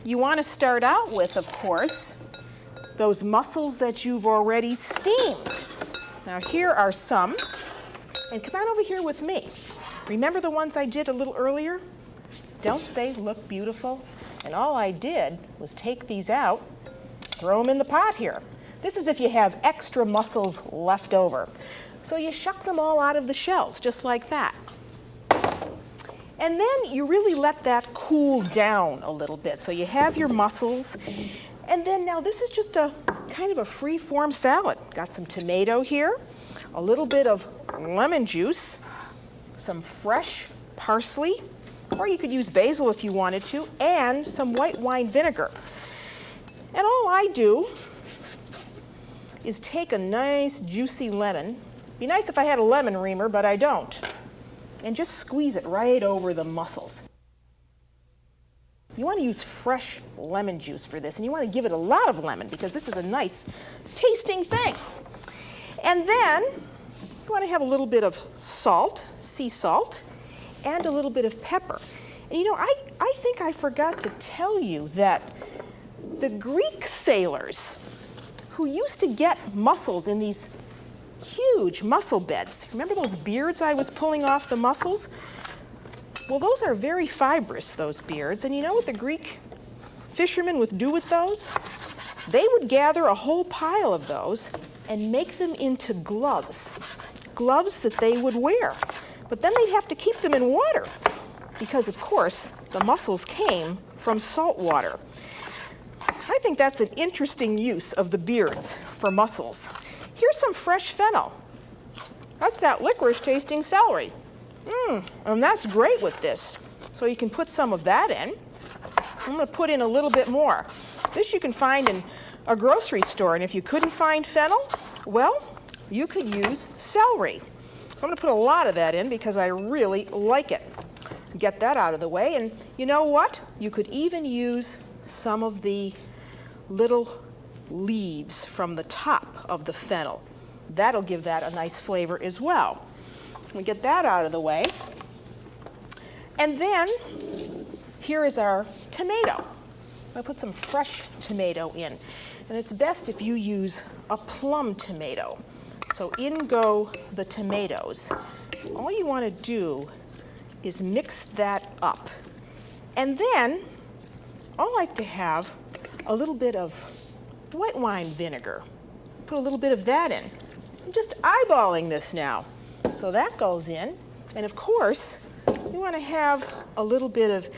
you want to start out with, of course, those mussels that you've already steamed. Now here are some, and come on over here with me. Remember the ones I did a little earlier? Don't they look beautiful? And all I did was take these out, throw them in the pot here. This is if you have extra mussels left over. So you shuck them all out of the shells, just like that. And then you really let that cool down a little bit. So you have your mussels, and then now this is just a kind of a free-form salad. Got some tomato here, a little bit of lemon juice, some fresh parsley, or you could use basil if you wanted to, and some white wine vinegar. And all I do is take a nice juicy lemon. Be nice if I had a lemon reamer, but I don't. And just squeeze it right over the mussels. You want to use fresh lemon juice for this, and you want to give it a lot of lemon because this is a nice tasting thing. And then you want to have a little bit of salt, sea salt, and a little bit of pepper. And you know, I think I forgot to tell you that the Greek sailors who used to get mussels in these huge mussel beds, remember those beards I was pulling off the mussels? Well, those are very fibrous, those beards, and you know what the Greek fishermen would do with those? They would gather a whole pile of those and make them into gloves that they would wear. But then they'd have to keep them in water because, of course, the mussels came from salt water. I think that's an interesting use of the beards for mussels. Here's some fresh fennel. That's that licorice-tasting celery. And that's great with this. So you can put some of that in. I'm going to put in a little bit more. This you can find in a grocery store, and if you couldn't find fennel, well, you could use celery. So I'm going to put a lot of that in because I really like it. Get that out of the way, and you know what? You could even use some of the little leaves from the top of the fennel. That'll give that a nice flavor as well. We get that out of the way. And then here is our tomato. I put some fresh tomato in. And it's best if you use a plum tomato. So in go the tomatoes. All you want to do is mix that up. And then I like to have a little bit of white wine vinegar. Put a little bit of that in. I'm just eyeballing this now. So that goes in. And of course, you want to have a little bit of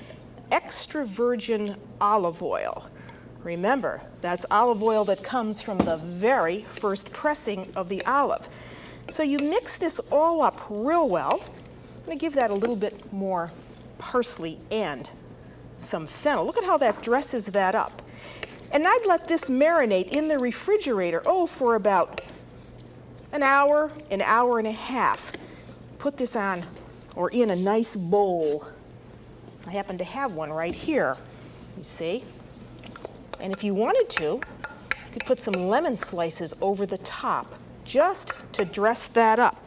extra virgin olive oil. Remember, that's olive oil that comes from the very first pressing of the olive. So you mix this all up real well. I'm going to give that a little bit more parsley and some fennel. Look at how that dresses that up. And I'd let this marinate in the refrigerator, for about an hour and a half. Put this on or in a nice bowl. I happen to have one right here, you see. And if you wanted to, you could put some lemon slices over the top just to dress that up.